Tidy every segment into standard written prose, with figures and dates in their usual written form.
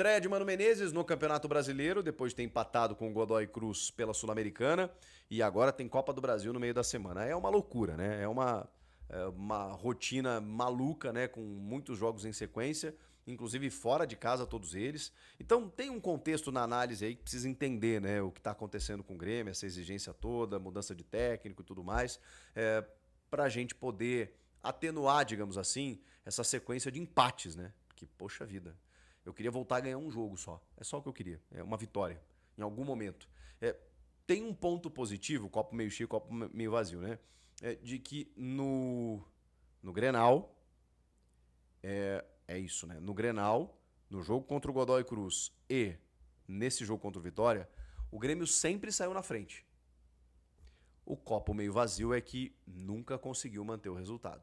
Estreia de Mano Menezes no Campeonato Brasileiro, depois de ter empatado com o Godoy Cruz pela Sul-Americana, e agora tem Copa do Brasil no meio da semana. É uma loucura, né? É uma rotina maluca, né? Com muitos jogos em sequência, inclusive fora de casa, todos eles. Então tem um contexto na análise aí que precisa entender, né? O que está acontecendo com o Grêmio, essa exigência toda, mudança de técnico e tudo mais, para a gente poder atenuar, digamos assim, essa sequência de empates, né? Que, poxa vida. Eu queria voltar a ganhar um jogo só. É só o que eu queria. É uma vitória. Em algum momento. Tem um ponto positivo, copo meio cheio, copo meio vazio, né? De que no Grenal, é isso, né? No Grenal, no jogo contra o Godoy Cruz e nesse jogo contra o Vitória, o Grêmio sempre saiu na frente. O copo meio vazio é que nunca conseguiu manter o resultado.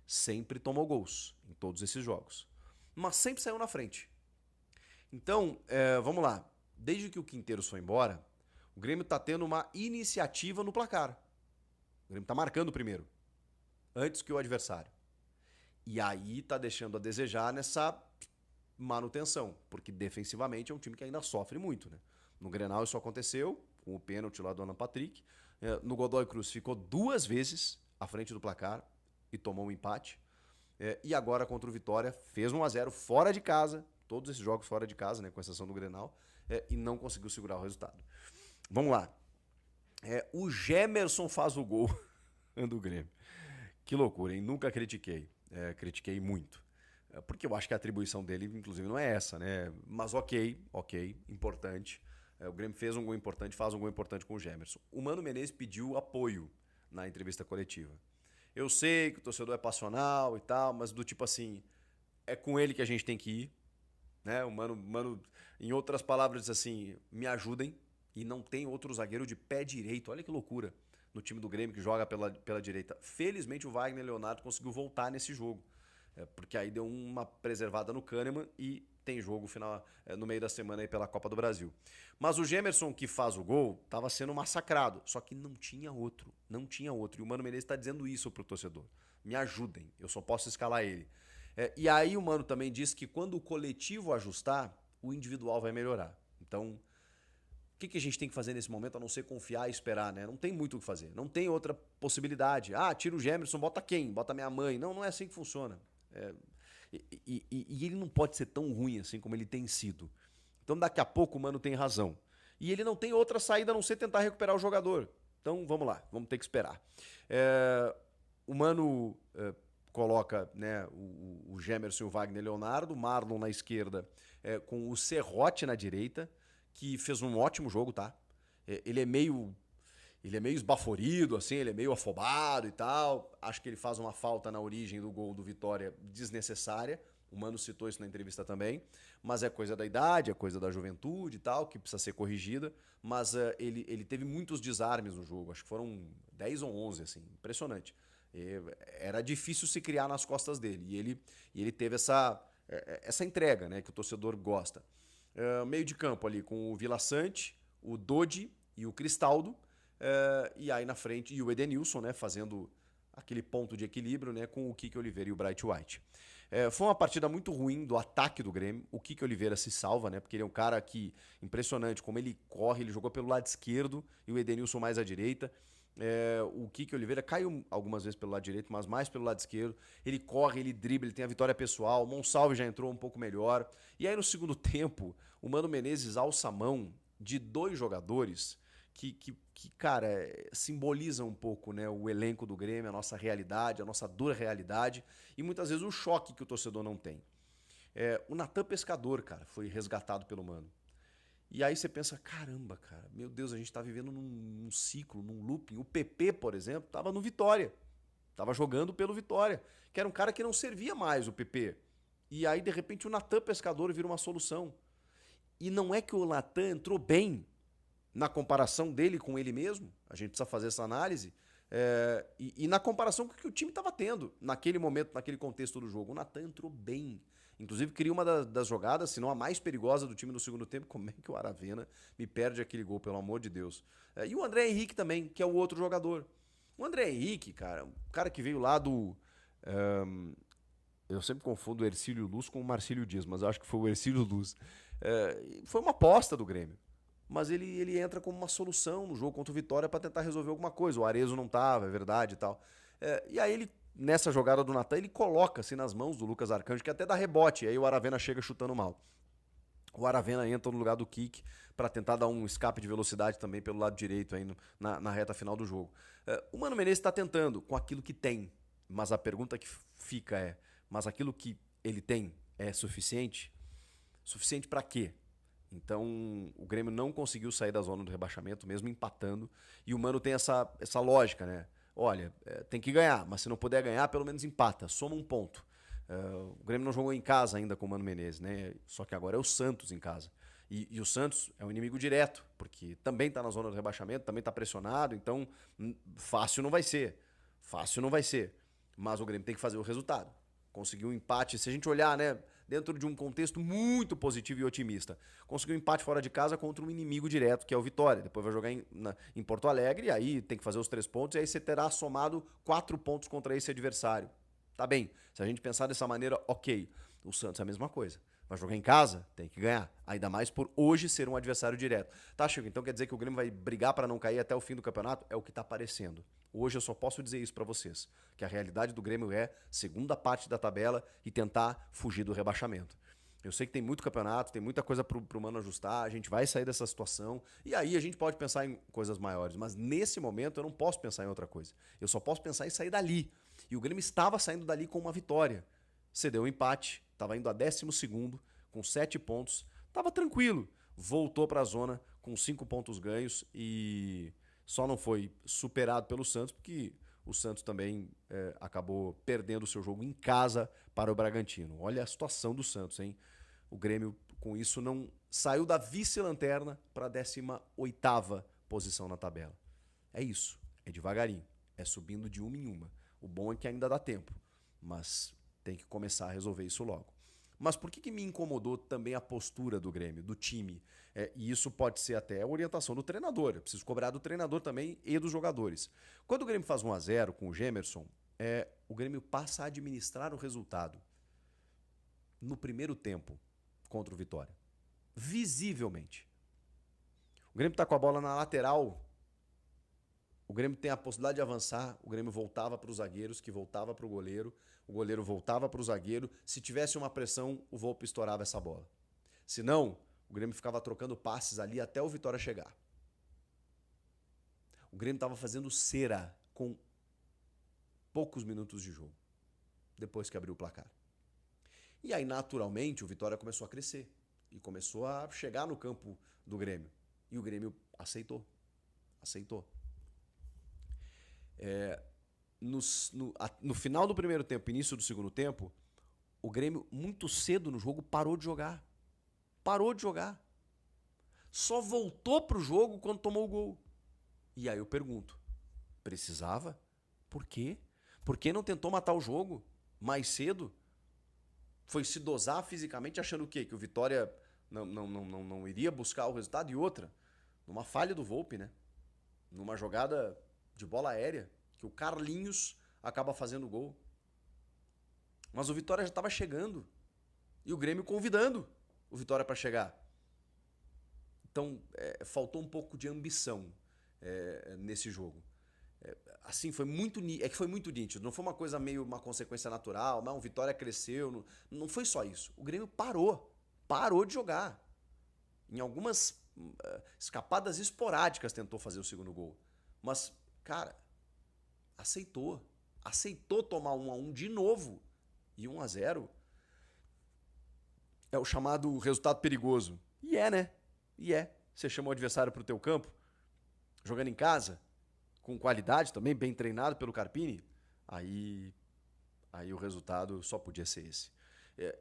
Sempre tomou gols em todos esses jogos. Mas sempre saiu na frente. Então, vamos lá. Desde que o Quinteiros foi embora, o Grêmio está tendo uma iniciativa no placar. O Grêmio está marcando primeiro, antes que o adversário. E aí está deixando a desejar nessa manutenção, porque defensivamente é um time que ainda sofre muito, né? No Grenal isso aconteceu, com o pênalti lá do Alan Patrick. No Godoy Cruz ficou 2 vezes à frente do placar e tomou um empate. E agora contra o Vitória fez 1-0 fora de casa, todos esses jogos fora de casa, né, com exceção do Grenal, e não conseguiu segurar o resultado. Vamos lá. O Gemerson faz o gol do Grêmio. Que loucura, hein? Nunca critiquei. Critiquei muito. Porque eu acho que a atribuição dele, inclusive, não é essa, né? Mas ok, importante. O Grêmio fez um gol importante, faz um gol importante com o Gemerson. O Mano Menezes pediu apoio na entrevista coletiva. Eu sei que o torcedor é passional e tal, mas do tipo assim, é com ele que a gente tem que ir, né? O Mano, em outras palavras, diz assim, me ajudem, e não tem outro zagueiro de pé direito. Olha que loucura no time do Grêmio que joga pela direita. Felizmente o Wagner Leonardo conseguiu voltar nesse jogo, porque aí deu uma preservada no Kahneman e tem jogo final no meio da semana aí pela Copa do Brasil. Mas o Gemerson que faz o gol estava sendo massacrado, só que não tinha outro, não tinha outro. E o Mano Menezes está dizendo isso pro torcedor. Me ajudem, eu só posso escalar ele. E aí o Mano também diz que quando o coletivo ajustar, o individual vai melhorar. Então, o que a gente tem que fazer nesse momento a não ser confiar e esperar, né? Não tem muito o que fazer, não tem outra possibilidade. Ah, tira o Gemerson, bota quem? Bota minha mãe. Não, não é assim que funciona. E ele não pode ser tão ruim assim como ele tem sido. Então daqui a pouco o Mano tem razão. E ele não tem outra saída a não ser tentar recuperar o jogador. Então vamos lá, vamos ter que esperar. O Mano coloca, né, o Gemerson e o Wagner Leonardo, o Marlon na esquerda, com o Serrote na direita, que fez um ótimo jogo, tá? Ele é meio esbaforido, assim, ele é meio afobado e tal. Acho que ele faz uma falta na origem do gol do Vitória desnecessária. O Mano citou isso na entrevista também. Mas é coisa da idade, é coisa da juventude e tal, que precisa ser corrigida. Mas ele teve muitos desarmes no jogo. Acho que foram 10 ou 11, assim. Impressionante. Era difícil se criar nas costas dele. E ele teve essa entrega, né, que o torcedor gosta. Meio de campo ali com o Vila Sante, o Dodi e o Cristaldo. E aí na frente, e o Edenilson, né, fazendo aquele ponto de equilíbrio, né, com o Kike Oliveira e o Bright White. Foi uma partida muito ruim do ataque do Grêmio. O Kike Oliveira se salva, né, porque ele é um cara que, impressionante, como ele corre, ele jogou pelo lado esquerdo e o Edenilson mais à direita. O Kike Oliveira caiu algumas vezes pelo lado direito, mas mais pelo lado esquerdo. Ele corre, ele dribla, ele tem a vitória pessoal. O Monsalve já entrou um pouco melhor. E aí no segundo tempo, o Mano Menezes alça a mão de 2 jogadores que cara, simboliza um pouco, né, o elenco do Grêmio, a nossa realidade, a nossa dura realidade e muitas vezes o choque que o torcedor não tem. O Natan Pescador, cara, foi resgatado pelo Mano. E aí você pensa, caramba, cara, meu Deus, a gente tá vivendo num ciclo, num looping. O PP, por exemplo, tava no Vitória, tava jogando pelo Vitória, que era um cara que não servia mais o PP. E aí, de repente, o Natan Pescador vira uma solução. E não é que o Natan entrou bem na comparação dele com ele mesmo, a gente precisa fazer essa análise, e na comparação com o que o time estava tendo naquele momento, naquele contexto do jogo. O Natan entrou bem. Inclusive, cria uma das jogadas, se não a mais perigosa do time no segundo tempo. Como é que o Aravena me perde aquele gol, pelo amor de Deus? E o André Henrique também, que é o outro jogador. O André Henrique, cara, um cara que veio lá Eu sempre confundo o Hercílio Luz com o Marcílio Dias, mas eu acho que foi o Hercílio Luz. Foi uma aposta do Grêmio. Mas ele entra como uma solução no jogo contra o Vitória para tentar resolver alguma coisa. O Arezo não tava, é verdade e tal. E aí ele, nessa jogada do Natan, ele coloca assim nas mãos do Lucas Arcanjo, que até dá rebote. E aí o Aravena chega chutando mal. O Aravena entra no lugar do Kik para tentar dar um escape de velocidade também pelo lado direito aí na reta final do jogo. O Mano Menezes está tentando com aquilo que tem, mas a pergunta que fica é: mas aquilo que ele tem é suficiente? Suficiente para quê? Então o Grêmio não conseguiu sair da zona do rebaixamento, mesmo empatando, e o Mano tem essa lógica, né? Olha, tem que ganhar, mas se não puder ganhar, pelo menos empata, soma um ponto. O Grêmio não jogou em casa ainda com o Mano Menezes, né? Só que agora é o Santos em casa. E o Santos é um inimigo direto, porque também está na zona do rebaixamento, também está pressionado, então fácil não vai ser. Fácil não vai ser. Mas o Grêmio tem que fazer o resultado. Conseguiu um empate, se a gente olhar, né, dentro de um contexto muito positivo e otimista. Conseguiu um empate fora de casa contra um inimigo direto, que é o Vitória. Depois vai jogar em Porto Alegre, e aí tem que fazer os 3 pontos, e aí você terá somado 4 pontos contra esse adversário. Tá bem, se a gente pensar dessa maneira, ok. O Santos é a mesma coisa. Vai jogar em casa, tem que ganhar. Ainda mais por hoje ser um adversário direto. Tá, Chico? Então quer dizer que o Grêmio vai brigar para não cair até o fim do campeonato? É o que tá parecendo. Hoje eu só posso dizer isso para vocês, que a realidade do Grêmio é segunda parte da tabela e tentar fugir do rebaixamento. Eu sei que tem muito campeonato, tem muita coisa pro Mano ajustar, a gente vai sair dessa situação e aí a gente pode pensar em coisas maiores, mas nesse momento eu não posso pensar em outra coisa. Eu só posso pensar em sair dali. E o Grêmio estava saindo dali com uma vitória. Cedeu um empate, estava indo a 12º, com 7 pontos, estava tranquilo. Voltou para a zona com 5 pontos ganhos e só não foi superado pelo Santos, porque o Santos também acabou perdendo o seu jogo em casa para o Bragantino. Olha a situação do Santos, hein? O Grêmio, com isso, não saiu da vice-lanterna para a 18ª posição na tabela. É isso, é devagarinho, é subindo de uma em uma. O bom é que ainda dá tempo, mas tem que começar a resolver isso logo. Mas por que me incomodou também a postura do Grêmio, do time? E isso pode ser até a orientação do treinador. Eu preciso cobrar do treinador também e dos jogadores. Quando o Grêmio faz 1-0 com o Gemerson, o Grêmio passa a administrar o resultado no primeiro tempo contra o Vitória. Visivelmente. O Grêmio está com a bola na lateral. O Grêmio tem a possibilidade de avançar, o Grêmio voltava para os zagueiros, que voltava para o goleiro voltava para o zagueiro. Se tivesse uma pressão, o Volpi estourava essa bola. Se não, o Grêmio ficava trocando passes ali até o Vitória chegar. O Grêmio estava fazendo cera com poucos minutos de jogo, depois que abriu o placar. E aí, naturalmente, o Vitória começou a crescer e começou a chegar no campo do Grêmio. E o Grêmio aceitou. No final do primeiro tempo, início do segundo tempo, o Grêmio, muito cedo no jogo, parou de jogar. Só voltou pro jogo quando tomou o gol. E aí eu pergunto, precisava? Por quê? Por que não tentou matar o jogo mais cedo? Foi se dosar fisicamente achando o quê? Que o Vitória não iria buscar o resultado? E outra, numa falha do Volpi, né? Numa jogada de bola aérea, que o Carlinhos acaba fazendo o gol. Mas o Vitória já estava chegando. E o Grêmio convidando o Vitória para chegar. Então, faltou um pouco de ambição nesse jogo. Assim, foi muito nítido. Não foi uma coisa meio uma consequência natural. Não, o Vitória cresceu. Não foi só isso. O Grêmio parou de jogar. Em algumas escapadas esporádicas tentou fazer o segundo gol. Mas, cara, aceitou tomar 1-1 de novo. E 1-0 é o chamado resultado perigoso. E né? Você chama o adversário pro teu campo, jogando em casa, com qualidade também, bem treinado pelo Carpini, aí o resultado só podia ser esse.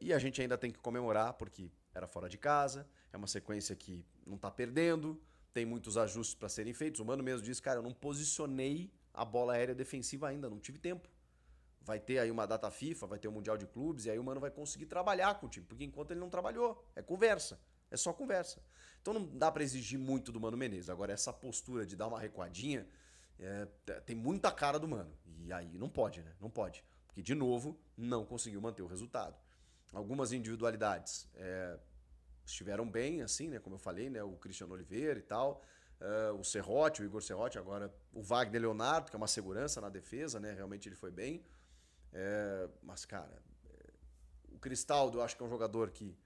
E a gente ainda tem que comemorar, porque era fora de casa, é uma sequência que não tá perdendo, tem muitos ajustes para serem feitos. O Mano mesmo disse, cara, eu não posicionei a bola aérea defensiva ainda, não tive tempo. Vai ter aí uma data FIFA, vai ter o Mundial de Clubes, e aí o Mano vai conseguir trabalhar com o time, porque enquanto ele não trabalhou, é conversa, é só conversa. Então não dá para exigir muito do Mano Menezes. Agora, essa postura de dar uma recuadinha tem muita cara do Mano. E aí não pode, né? Não pode. porque, de novo, não conseguiu manter o resultado. Algumas individualidades estiveram bem, assim, né? Como eu falei, né? O Cristiano Oliveira e tal, o Serrote, o Igor Serrote, agora o Wagner Leonardo, que é uma segurança na defesa, né? Realmente ele foi bem. Mas, cara, o Cristaldo eu acho que é um jogador que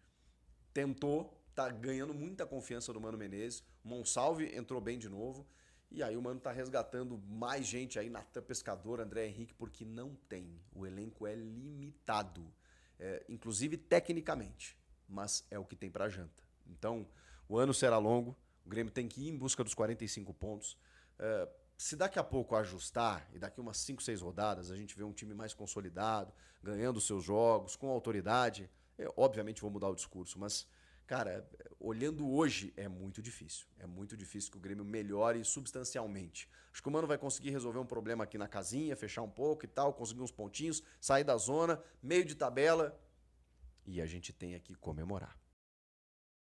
tentou, tá ganhando muita confiança do Mano Menezes. O Monsalve entrou bem de novo. E aí o Mano tá resgatando mais gente aí, Natan Pescador, André Henrique, porque não tem. O elenco é limitado, inclusive tecnicamente, mas é o que tem pra janta. Então, o ano será longo, o Grêmio tem que ir em busca dos 45 pontos. Se daqui a pouco ajustar, e daqui umas 5, 6 rodadas, a gente vê um time mais consolidado, ganhando seus jogos, com autoridade, obviamente vou mudar o discurso, mas, cara, olhando hoje é muito difícil. É muito difícil que o Grêmio melhore substancialmente. Acho que o Mano vai conseguir resolver um problema aqui na casinha, fechar um pouco e tal, conseguir uns pontinhos, sair da zona, meio de tabela, e a gente tem aqui comemorar.